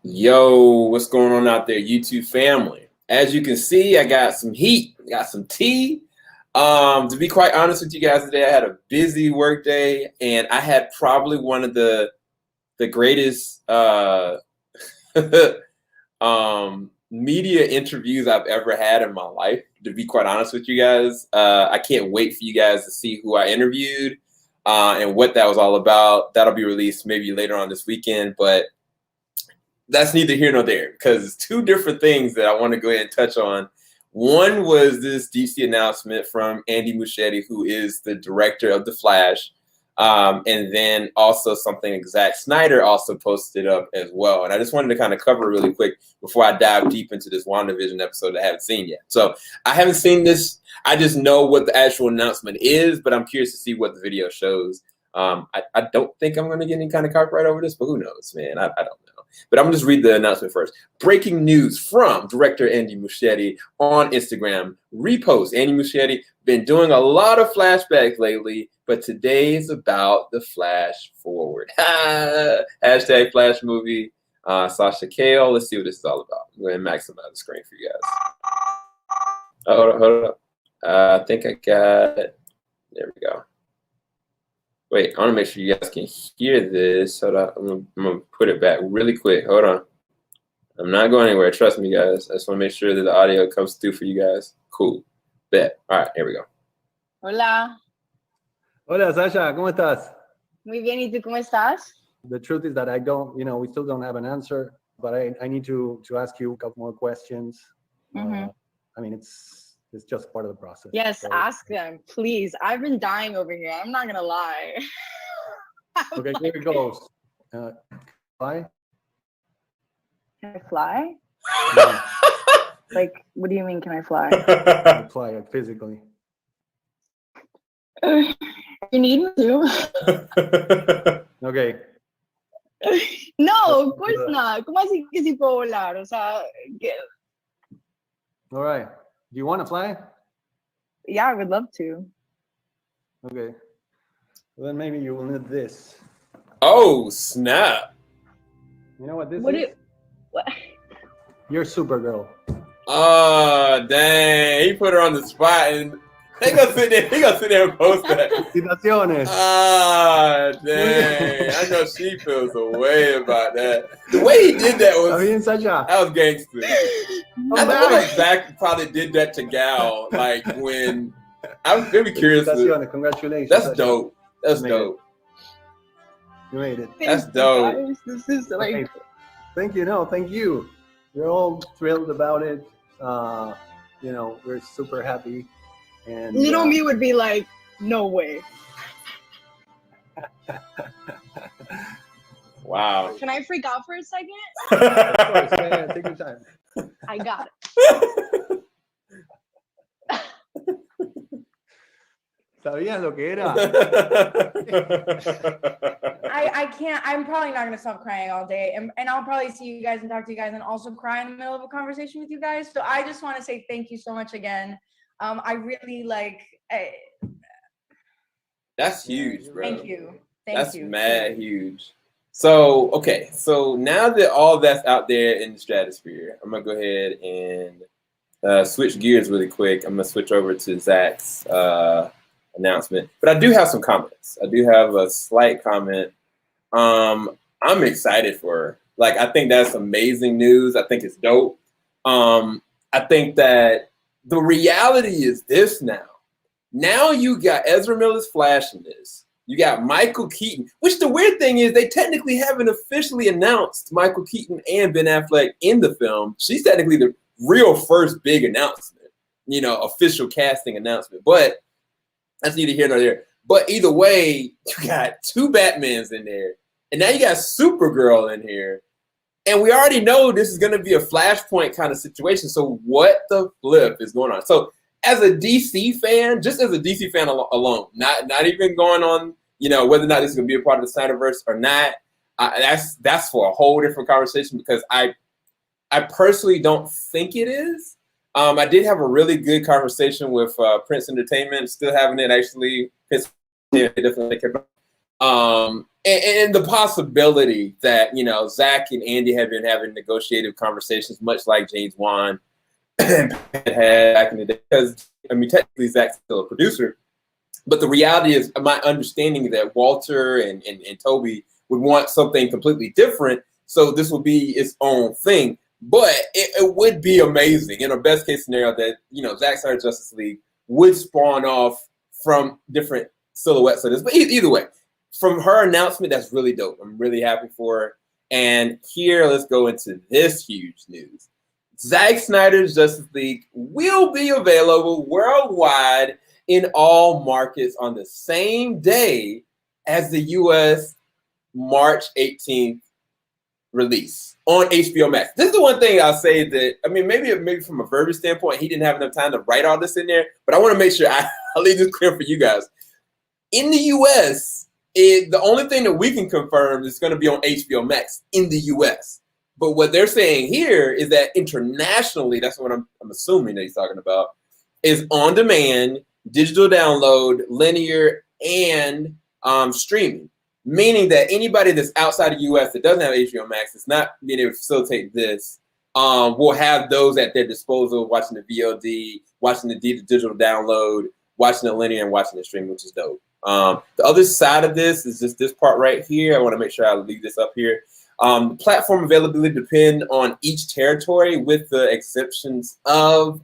Yo, what's going on out there, YouTube family? As you can see, I got some heat, got some tea. To be quite honest with you guys today, I had a busy work day, and I had probably one of the greatest media interviews I've ever had in my life, to be quite honest with you guys. I can't wait for you guys to see who I interviewed and what that was all about. That'll be released maybe later on this weekend, but that's neither here nor there because it's two different things that I want to go ahead and touch on. One was this DC announcement from Andy Muschietti, who is the director of The Flash. And then also something Zack Snyder also posted up as well. And I just wanted to kind of cover really quick before I dive deep into this WandaVision episode I haven't seen yet. So I haven't seen this. I just know what the actual announcement is, but I'm curious to see what the video shows. I don't think I'm going to get any kind of copyright over this, but who knows, man? I don't know. But I'm going to just read the announcement first. Breaking news from director Andy Muschietti on Instagram. Repost. Andy Muschietti been doing a lot of flashbacks lately, but today is about the flash forward. Hashtag flash movie. Sasha Calle. Let's see what this is all about. I'm going to maximize the screen for you guys. Hold up. I think I got it. There we go. Wait, I want to make sure you guys can hear this. Hold on. I'm going to put it back really quick. Hold on. I'm not going anywhere. Trust me, guys. I just want to make sure that the audio comes through for you guys. Cool. Bet. All right, here we go. Hola. Hola, Sasha. ¿Cómo estás? Muy bien. ¿Y tú cómo estás? The truth is that I don't, we still don't have an answer, but I need to ask you a couple more questions. Mm-hmm. I mean, it's just part of the process. Yes, so, ask them, please. I've been dying over here. I'm not gonna lie. Okay, here it goes. Fly? Can I fly? No. Like, what do you mean, can I fly? Fly, like physically. You need me to? Okay. No, of course not. ¿Cómo así que sí puedo volar? O sea, All right. Do you want to fly? yeah, I would love to. Okay. Well, then maybe you will need this. Oh, snap. You know what this What is? What? You're Supergirl. Oh, dang. He put her on the spot, and he gonna sit there and post that. Felicitaciones. Ah, dang. I know she feels a way about that. The way he did that Está bien, was Sasha. gangster. I feel like Zach probably did that to Gal, like when I'm very curious. Congratulations. That's Sasha. dope. That's You made dope. You made it. That's dope. Guys, this is like. Okay. Thank you. No, thank you. We're all thrilled about it. We're super happy. And Little me would be like, no way. Wow. Can I freak out for a second? Of course, yeah, take your time. I got it. Sabías lo que era. I can't. I'm probably not gonna stop crying all day, and I'll probably see you guys and talk to you guys, and also cry in the middle of a conversation with you guys. So I just want to say thank you so much again. I really like. That's huge, bro. Thank you. That's mad huge. So, okay. So now that all that's out there in the stratosphere, I'm going to go ahead and switch gears really quick. I'm going to switch over to Zach's announcement. But I do have some comments. I do have a slight comment. I'm excited for her. Like, I think that's amazing news. I think it's dope. I think that the reality is this now. Now you got Ezra Miller's Flash in this. You got Michael Keaton, which the weird thing is they technically haven't officially announced Michael Keaton and Ben Affleck in the film. She's technically the real first big announcement, official casting announcement. But that's neither here nor there. But either way, you got two Batmans in there. And now you got Supergirl in here. And we already know this is going to be a Flashpoint kind of situation. So what the flip is going on? So as a DC fan, just as a DC fan alone, not even going on, whether or not this is going to be a part of the Snyderverse or not, that's for a whole different conversation because I personally don't think it is. I did have a really good conversation with Prince Entertainment, still having it actually. Prince definitely And the possibility that, you know, Zach and Andy have been having negotiated conversations, much like James Wan had back in the day. Because, I mean, technically Zach's still a producer. But the reality is, my understanding that Walter and Toby would want something completely different. So this will be its own thing. But it would be amazing in a best case scenario that, you know, Zack Snyder Justice League would spawn off from different silhouettes of this. But either way, from her announcement, that's really dope. I'm really happy for her. And here, let's go into this huge news. Zack Snyder's Justice League will be available worldwide in all markets on the same day as the US March 18th release on HBO Max. This is the one thing I'll say that, I mean, maybe from a verbiage standpoint, he didn't have enough time to write all this in there, but I want to make sure I'll leave this clear for you guys. In the US, the only thing that we can confirm is going to be on HBO Max in the US. But what they're saying here is that internationally, that's what I'm assuming that he's talking about, is on demand, digital download, linear, and streaming. Meaning that anybody that's outside of the US that doesn't have HBO Max, that's not being able to facilitate this, will have those at their disposal, watching the VOD, watching the digital download, watching the linear, and watching the stream, which is dope. The other side of this is just this part right here. I want to make sure I leave this up here. Platform availability depend on each territory, with the exceptions of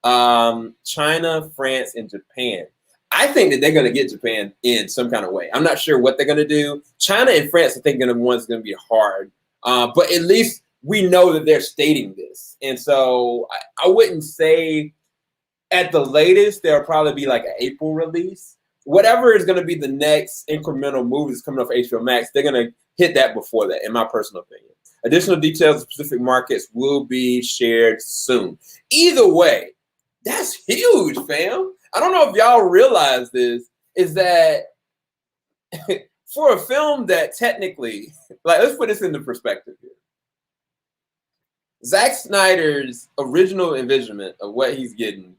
China, France, and Japan. I think that they're going to get Japan in some kind of way. I'm not sure what they're going to do. China and France, I think, are the ones going to be hard. But at least we know that they're stating this. And so I wouldn't say at the latest, there'll probably be like an April release. Whatever is going to be the next incremental movies coming off HBO Max, they're going to hit that before that, in my personal opinion. Additional details of specific markets will be shared soon. Either way, that's huge, fam. I don't know if y'all realize this, is that for a film that technically, like, let's put this into perspective here. Zack Snyder's original envisionment of what he's getting,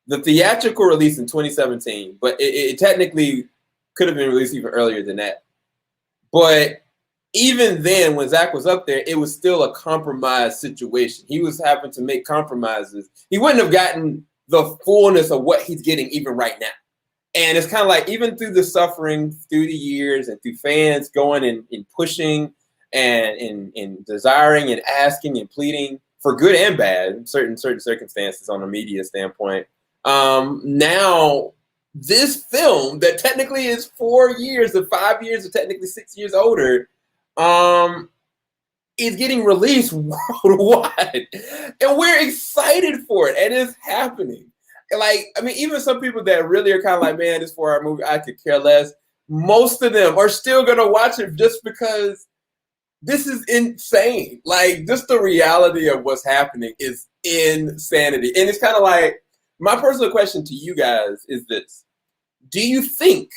the theatrical release in 2017, but it technically could have been released even earlier than that. But even then, when Zack was up there, it was still a compromised situation. He was having to make compromises. He wouldn't have gotten the fullness of what he's getting even right now. And it's kind of like, even through the suffering, through the years, and through fans going and pushing and desiring and asking and pleading for good and bad in certain circumstances on a media standpoint. Now, this film that technically is 4 years or 5 years or technically 6 years older, is getting released worldwide, and we're excited for it, and it's happening. Like, I mean, even some people that really are kind of like, man, this 4-hour movie, I could care less. Most of them are still gonna watch it just because this is insane. Like, just the reality of what's happening is insanity. And it's kind of like, my personal question to you guys is this: do you think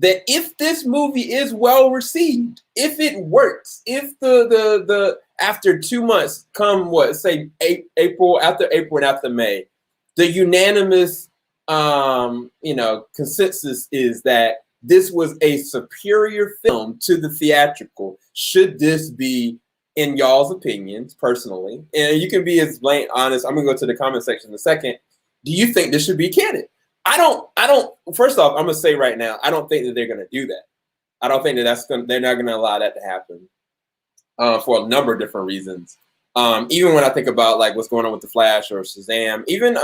that if this movie is well received, if it works, if the after 2 months, come what, say April, after April and after May, the unanimous consensus is that this was a superior film to the theatrical, should this be, in y'all's opinions, personally, and you can be as blank honest, I'm gonna go to the comment section in a second, do you think this should be canon? I don't. First off, I'm gonna say right now, I don't think that they're gonna do that. I don't think that they're not gonna allow that to happen for a number of different reasons. Even when I think about like what's going on with the Flash or Shazam, even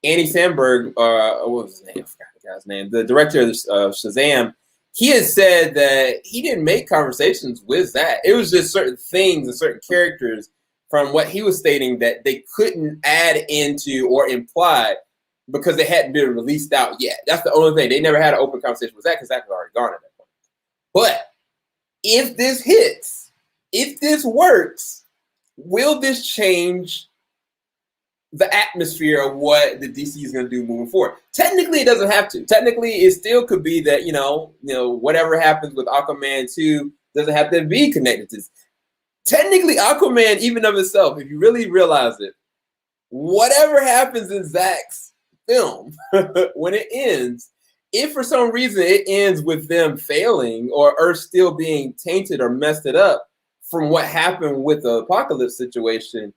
Andy Samberg, what was his name? I forgot the guy's name. The director of Shazam, he has said that he didn't make conversations with that. It was just certain things and certain characters from what he was stating that they couldn't add into or imply, because they hadn't been released out yet. That's the only thing. They never had an open conversation with Zack, because Zack was already gone at that point. But if this hits, if this works, will this change the atmosphere of what the DC is going to do moving forward? Technically, it doesn't have to. Technically, it still could be that, whatever happens with Aquaman 2 doesn't have to be connected to this. Technically, Aquaman, even of itself, if you really realize it, whatever happens in Zack's film when it ends if for some reason it ends with them failing or Earth still being tainted or messed it up from what happened with the apocalypse situation,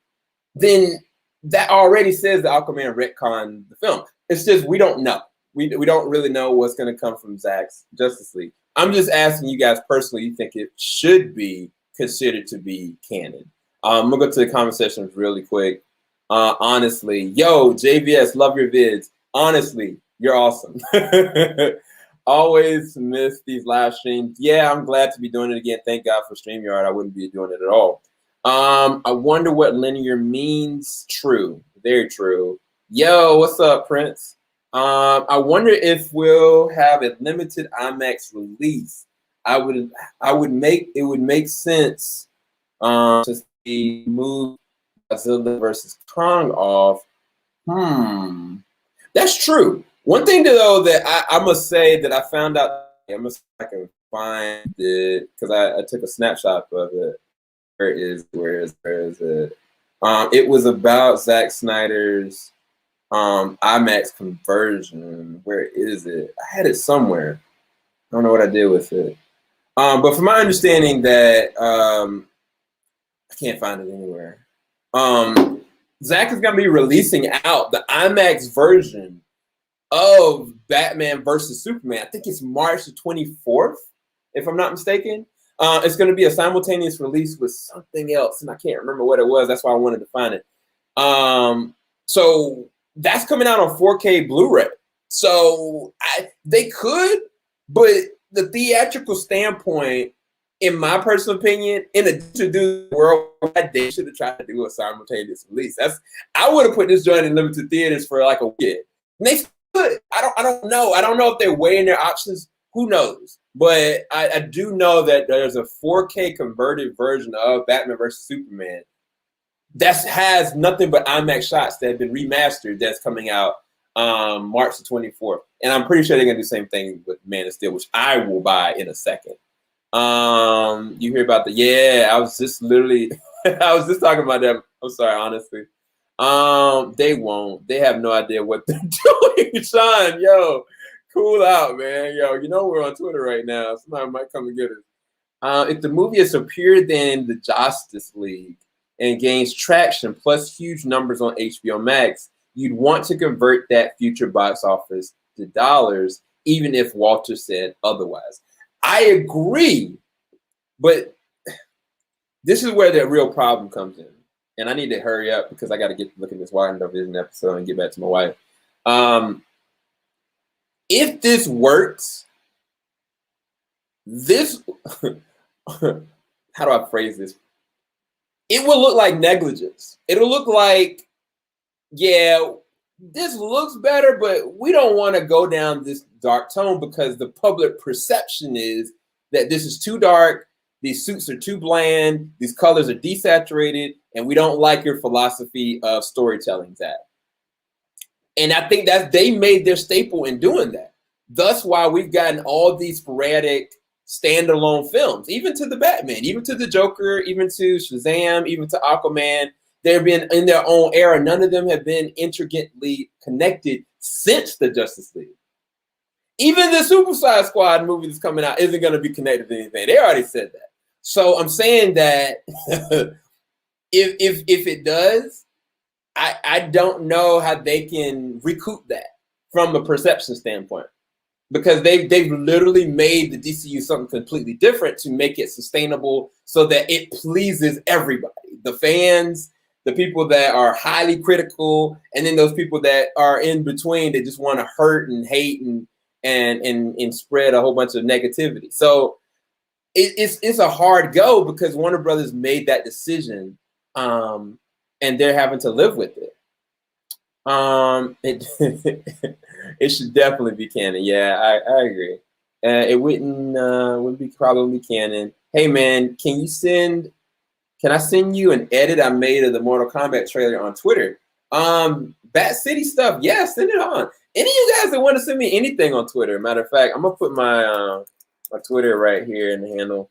then that already says that Aquaman retconned the film. It's just we don't know. We don't really know what's going to come from Zack's Justice League. I'm just asking you guys personally, you think it should be considered to be canon? I'm going to go to the comment section really quick. Honestly, yo, JVS, love your vids. Honestly, you're awesome. Always miss these live streams. Yeah, I'm glad to be doing it again. Thank God for StreamYard. I wouldn't be doing it at all. I wonder what linear means. True. Very true. Yo, what's up, Prince? I wonder if we'll have a limited IMAX release. It would make sense to see move Godzilla versus Kong off. That's true. One thing though that I must say that I found out, I can find it because I took a snapshot of it. Where is it? It was about Zack Snyder's IMAX conversion. Where is it? I had it somewhere. I don't know what I did with it. But from my understanding that I can't find it anywhere. Zack is gonna be releasing out the IMAX version of Batman versus Superman. I think it's March the 24th, if I'm not mistaken. It's going to be a simultaneous release with something else, and I can't remember what it was. That's why I wanted to find it. So that's coming out on 4K Blu-ray. So they could, but the theatrical standpoint, in my personal opinion, in addition to do worldwide, they should have tried to do a simultaneous release. I would have put this joint in limited theaters for like a weekend. And they could. I don't know. I don't know if they're weighing their options. Who knows? But I do know that there's a 4K converted version of Batman vs. Superman that has nothing but IMAX shots that have been remastered that's coming out March the 24th. And I'm pretty sure they're going to do the same thing with Man of Steel, which I will buy in a second. You hear about I was just literally, I was just talking about them. I'm sorry, honestly. They won't. They have no idea what they're doing, Sean. Yo, cool out, man. Yo, you know we're on Twitter right now. Somebody might come and get us. If the movie is superior than the Justice League and gains traction plus huge numbers on HBO Max, you'd want to convert that future box office to dollars, even if Walter said otherwise. I agree, but this is where the real problem comes in. And I need to hurry up because I got to get to look at this WandaVision episode and get back to my wife. If this works, how do I phrase this? It will look like negligence. It'll look like, yeah, this looks better, but we don't want to go down this dark tone because the public perception is that this is too dark, these suits are too bland, these colors are desaturated, and we don't like your philosophy of storytelling, Zach. And I think that they made their staple in doing that. Thus why we've gotten all these sporadic standalone films, even to the Batman, even to the Joker, even to Shazam, even to Aquaman. They've been in their own era. None of them have been intricately connected since the Justice League. Even the Suicide Squad movie that's coming out isn't going to be connected to anything. They already said that. So I'm saying that if it does, I don't know how they can recoup that from a perception standpoint, because they've literally made the DCU something completely different to make it sustainable so that it pleases everybody, the fans, the people that are highly critical, and then those people that are in between that just want to hurt and hate and spread a whole bunch of negativity. So it's a hard go because Warner Brothers made that decision, and they're having to live with it. It should definitely be canon. Yeah, I agree. It would be probably canon. Hey man, can I send you an edit I made of the Mortal Kombat trailer on Twitter? Bat City stuff, yeah, send it on. Any of you guys that want to send me anything on Twitter, matter of fact, I'm gonna put my my Twitter right here in the handle.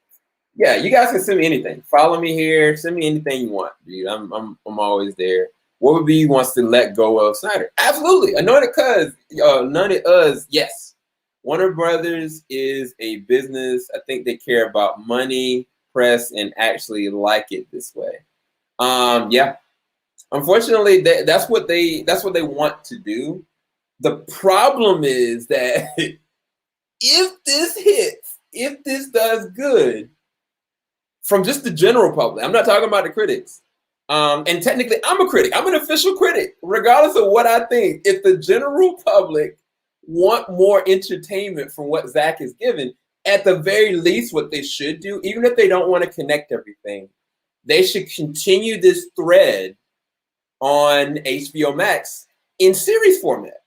Yeah, you guys can send me anything. Follow me here. Send me anything you want, dude. I'm always there. What would be wants to let go of Snyder? Absolutely. Anointed Us, yes. Warner Brothers is a business. I think they care about money, press, and actually like it this way. Yeah. Unfortunately, that's what they want to do. The problem is that if this hits, if this does good, from just the general public, I'm not talking about the critics. And technically, I'm a critic. I'm an official critic, regardless of what I think. If the general public want more entertainment from what Zach is given, at the very least, what they should do, even if they don't want to connect everything, they should continue this thread on HBO Max in series format.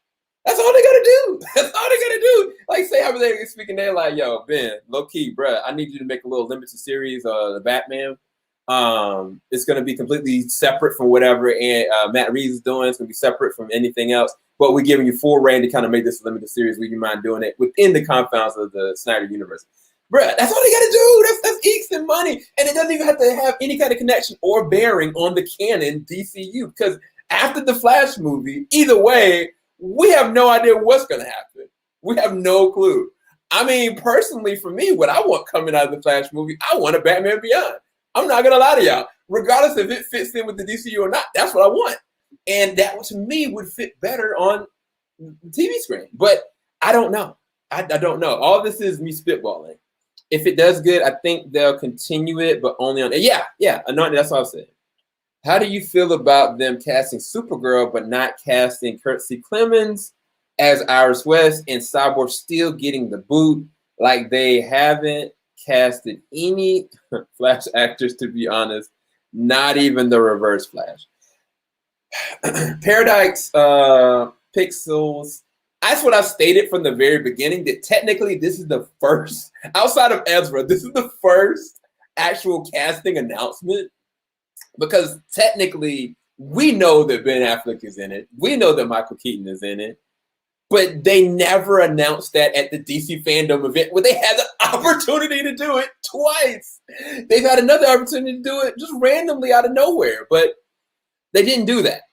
That's all they gotta do. That's all they gotta do. Like, say hypothetically speaking, they're like, yo, Ben, low key, bruh, I need you to make a little limited series of the Batman. It's gonna be completely separate from whatever Matt Reeves is doing. It's gonna be separate from anything else. But we're giving you full reign to kind of make this a limited series. Would you mind doing it within the confines of the Snyder universe? Bruh, that's all they gotta do. That's eeks and money. And it doesn't even have to have any kind of connection or bearing on the canon DCU. Because after the Flash movie, either way, we have no idea what's going to happen. We have no clue. I mean, personally, for me, what I want coming out of the Flash movie, I want a Batman Beyond. I'm not going to lie to y'all. Regardless if it fits in with the DCU or not, that's what I want. And that, to me, would fit better on the TV screen. But I don't know. I don't know. All this is me spitballing. If it does good, I think they'll continue it, but only on... Yeah, Anointed, that's what I said. How do you feel about them casting Supergirl but not casting Kiersey Clemons as Iris West and Cyborg still getting the boot? Like they haven't casted any Flash actors, to be honest, not even the Reverse Flash. Paradise Pixels. That's what I stated from the very beginning, that technically this is the first, outside of Ezra, this is the first actual casting announcement. Because technically, we know that Ben Affleck is in it. We know that Michael Keaton is in it. But they never announced that at the DC Fandom event where they had the opportunity to do it twice. They've had another opportunity to do it just randomly out of nowhere. But they didn't do that.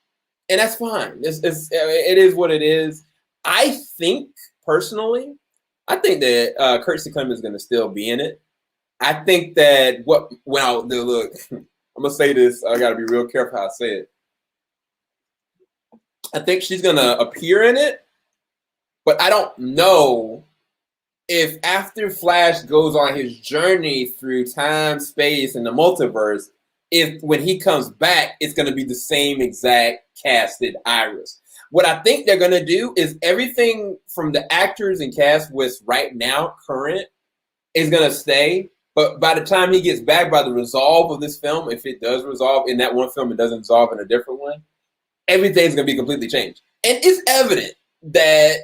And that's fine. It is what it is. I think, personally, that Kiersey Clemons is going to still be in it. I think that look, I'm going to say this. I got to be real careful how I say it. I think she's going to appear in it, but I don't know if after Flash goes on his journey through time, space, and the multiverse, if when he comes back, it's going to be the same exact casted Iris. What I think they're going to do is everything from the actors and cast with right now, current, is going to stay. But by the time he gets back, by the resolve of this film, if it does resolve in that one film, it doesn't resolve in a different one, everything's going to be completely changed. And it's evident that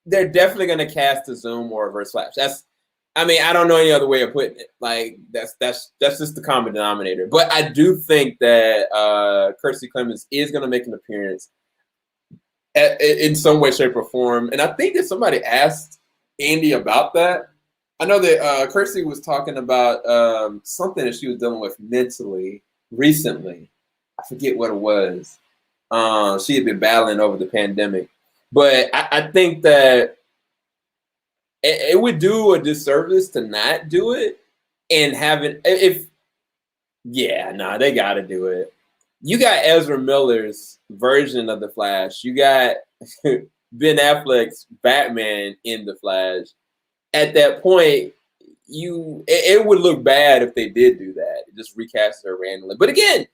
they're definitely going to cast a Zoom or a Reverse Flash. I don't know any other way of putting it. Like, that's just the common denominator. But I do think that Kiersey Clemons is going to make an appearance in some way, shape, or form. And I think that somebody asked Andy about that. I know that Kiersey was talking about something that she was dealing with mentally recently. I forget what it was. She had been battling over the pandemic. But I think that it would do a disservice to not do it and have it. They got to do it. You got Ezra Miller's version of the Flash. You got Ben Affleck's Batman in the Flash. At that point, it would look bad if they did do that. Just recast her randomly. But again,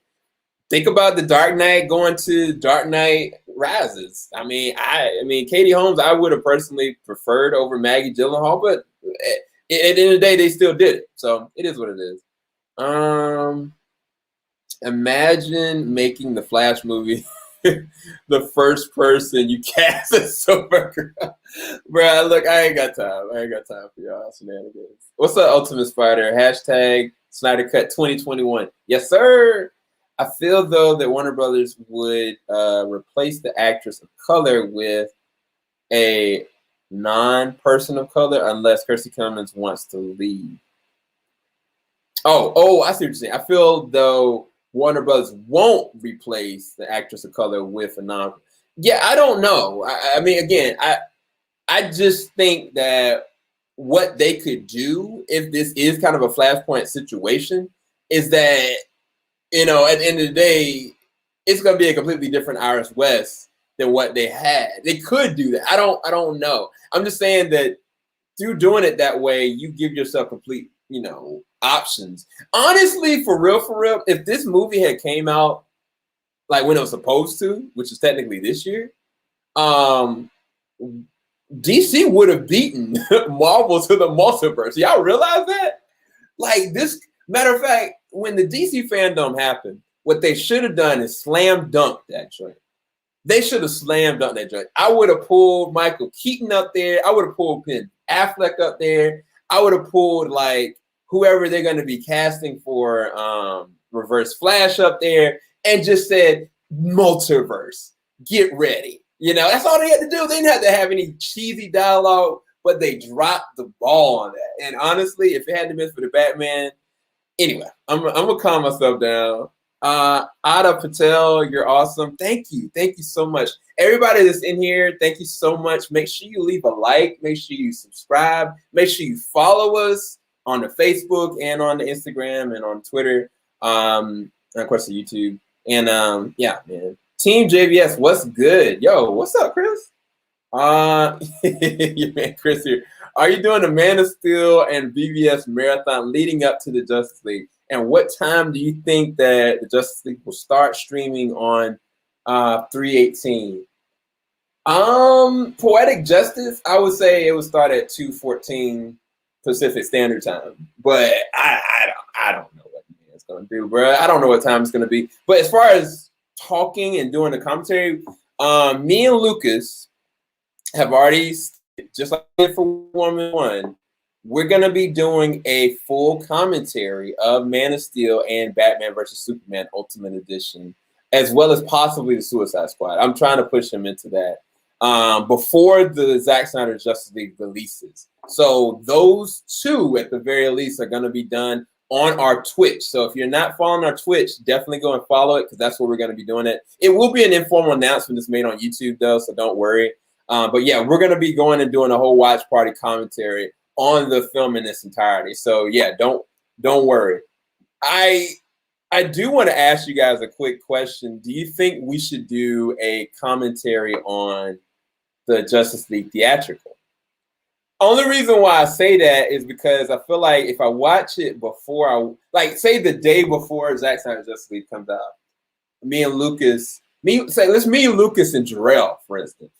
think about the Dark Knight going to Dark Knight Rises. I mean, Katie Holmes, I would have personally preferred over Maggie Gyllenhaal, but at the end of the day, they still did it. So it is what it is. Imagine making the Flash movie the first person you cast as Supergirl. Bro, look, I ain't got time for y'all shenanigans. What's up, Ultimate Spider? Hashtag Snyder Cut 2021. Yes, sir. I feel, though, that Warner Brothers would replace the actress of color with a non-person of color unless Kiersey Clemons wants to leave. Oh, I see what you're saying. I feel, though, Warner Brothers won't replace the actress of color with a non. Yeah, I don't know. I mean, again, I I just think that what they could do if this is kind of a Flashpoint situation is that, you know, at the end of the day, it's going to be a completely different Iris West than what they had. They could do that. I don't know. I'm just saying that through doing it that way, you give yourself complete, you know, options. Honestly, for real, if this movie had came out like when it was supposed to, which is technically this year, DC would have beaten Marvel to the multiverse. Y'all realize that? Like this, matter of fact, when the DC fandom happened, what they should have done is slam dunked that joint. They should have slam dunked that joint. I would have pulled Michael Keaton up there. I would have pulled Ben Affleck up there. I would have pulled like whoever they're going to be casting for Reverse Flash up there and just said, multiverse, get ready. You know, that's all they had to do. They didn't have to have any cheesy dialogue, but they dropped the ball on that. And honestly, if it hadn't been for the Batman, anyway, I'm gonna calm myself down. Ada Patel, you're awesome. Thank you so much. Everybody that's in here, thank you so much. Make sure you leave a like. Make sure you subscribe. Make sure you follow us on the Facebook and on the Instagram and on Twitter, and of course the YouTube. And yeah, man. Team JVS, what's good? Yo, what's up, Chris? Your man Chris here. Are you doing the Man of Steel and BVS marathon leading up to the Justice League? And what time do you think that the Justice League will start streaming on 3/18? Poetic Justice, I would say it would start at 2:14 Pacific Standard Time. But I don't know what it's gonna do, bro. I don't know what time it's gonna be. But as far as talking and doing the commentary, me and Lucas have already, just like for Woman 1, we're going to be doing a full commentary of Man of Steel and Batman vs. Superman Ultimate Edition, as well as possibly the Suicide Squad. I'm trying to push him into that before the Zack Snyder Justice League releases. So those two, at the very least, are going to be done on our Twitch. So if you're not following our Twitch, definitely go and follow it because that's where we're going to be doing it. It will be an informal announcement that's made on YouTube though, so don't worry. But yeah, we're going to be going and doing a whole watch party commentary on the film in its entirety. So yeah, don't worry. I do want to ask you guys a quick question. Do you think we should do a commentary on the Justice League theatrical? Only reason why I say that is because I feel like if I watch it before say the day before Zack Snyder Justice League comes out, me and Lucas, let's me, Lucas, and Jarrell, for instance,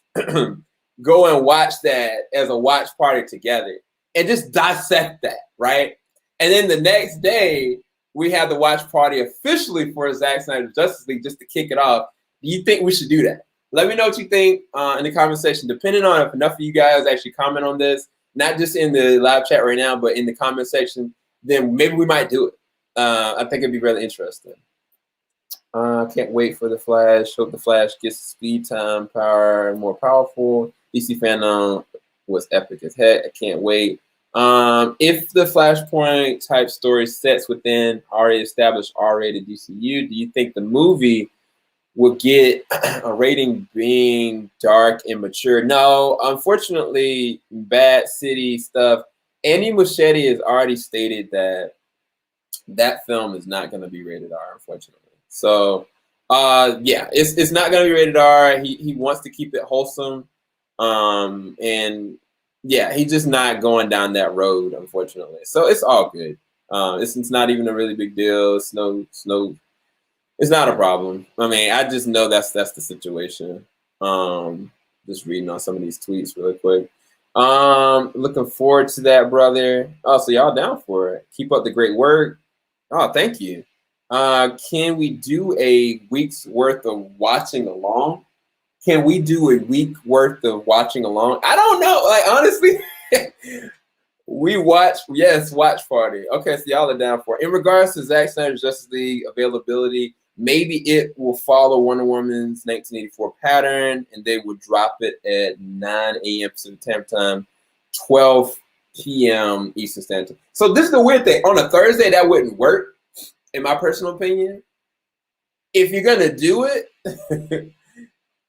go and watch that as a watch party together and just dissect that, right? And then the next day, we have the watch party officially for Zack Snyder Justice League just to kick it off. Do you think we should do that? Let me know what you think in the comment section, depending on if enough of you guys actually comment on this, not just in the live chat right now, but in the comment section, then maybe we might do it. I think it'd be really interesting. Can't wait for the Flash. Hope the Flash gets speed, time, power, more powerful. DC fandom was epic as heck. I can't wait. If the Flashpoint type story sets within already established R-rated DCU, do you think the movie will get a rating being dark and mature? No, unfortunately, Bad City stuff. Andy Muschietti has already stated that that film is not going to be rated R, unfortunately. So, yeah, it's not going to be rated R. He wants to keep it wholesome, and yeah, he's just not going down that road, unfortunately. So it's all good. It's not even a really big deal. It's not a problem. I mean, I just know that's the situation. Just reading on some of these tweets really quick. Looking forward to that, brother. Oh, so y'all down for it. Keep up the great work. Oh, thank you. Can we do a week's worth of watching along? Can we do a week worth of watching along? I don't know. Like, honestly, watch party. Okay, so y'all are down for it. In regards to Zack Snyder's Justice League availability, maybe it will follow Wonder Woman's 1984 pattern, and they would drop it at 9 a.m. Pacific Standard Time, 12 p.m. Eastern Standard Time. So this is the weird thing. On a Thursday, that wouldn't work, in my personal opinion. If you're going to do it,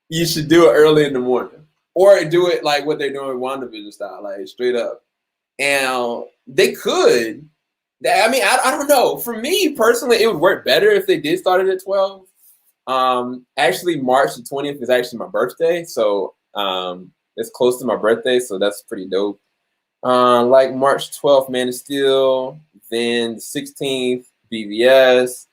you should do it early in the morning. or do it like what they're doing with WandaVision style, like straight up. And they could. I mean, I don't know. For me personally, it would work better if they did start it at 12. Actually, March the 20th is actually my birthday, so it's close to my birthday, so that's pretty dope. Like March 12th, Man of Steel, then the 16th, BVS,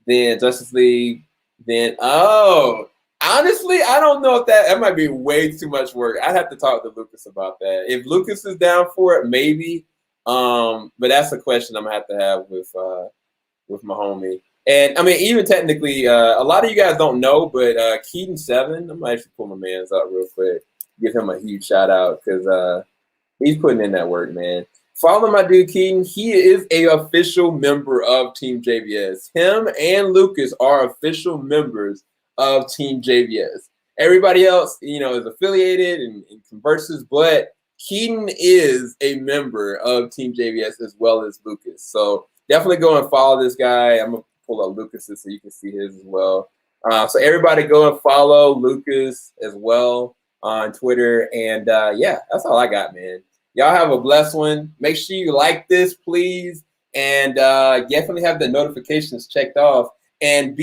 then Justice League, then honestly, I don't know if that might be way too much work. I'd have to talk to Lucas about that. If Lucas is down for it, maybe. But that's a question I'm gonna have with my homie. And I mean, even technically, a lot of you guys don't know, but Keaton 7, I'm gonna actually pull my man's up real quick, give him a huge shout out because he's putting in that work, man. Follow my dude Keaton. He is a official member of Team JVS. Him and Lucas are official members of Team JVS. Everybody else, is affiliated and converses, but Keaton is a member of Team JVS as well as Lucas. So definitely go and follow this guy. I'm gonna pull up Lucas's so you can see his as well. So everybody go and follow Lucas as well on Twitter. And yeah, that's all I got, man. Y'all have a blessed one. Make sure you like this, please, and definitely have the notifications checked off. And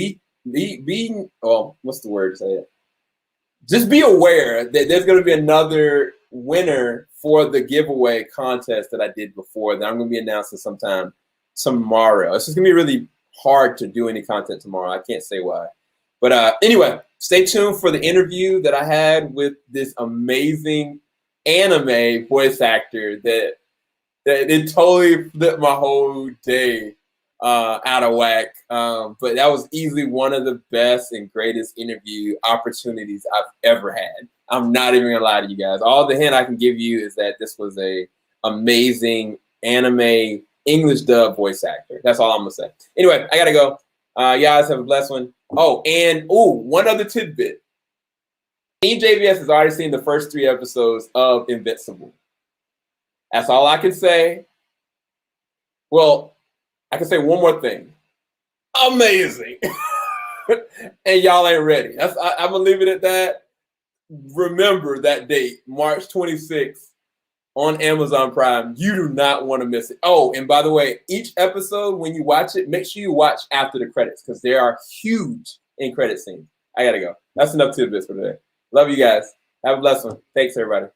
what's the word to say it? Just be aware that there's going to be another winner for the giveaway contest that I did before that I'm going to be announcing sometime tomorrow. It's just going to be really hard to do any content tomorrow. I can't say why. But anyway, stay tuned for the interview that I had with this amazing anime voice actor that it totally flipped my whole day out of whack. But that was easily one of the best and greatest interview opportunities I've ever had. I'm not even gonna lie to you guys. All the hint I can give you is that this was a amazing anime English dub voice actor. That's all I'm gonna say. Anyway, I gotta go. You guys have a blessed one. Oh, and one other tidbit. Team JVS has already seen the first 3 episodes of Invincible. That's all I can say. Well, I can say one more thing. Amazing. And y'all ain't ready. I'm going to leave it at that. Remember that date, March 26th on Amazon Prime. You do not want to miss it. Oh, and by the way, each episode, when you watch it, make sure you watch after the credits because there are huge end credit scenes. I got to go. That's enough tidbits for today. Love you guys. Have a blessed one. Thanks, everybody.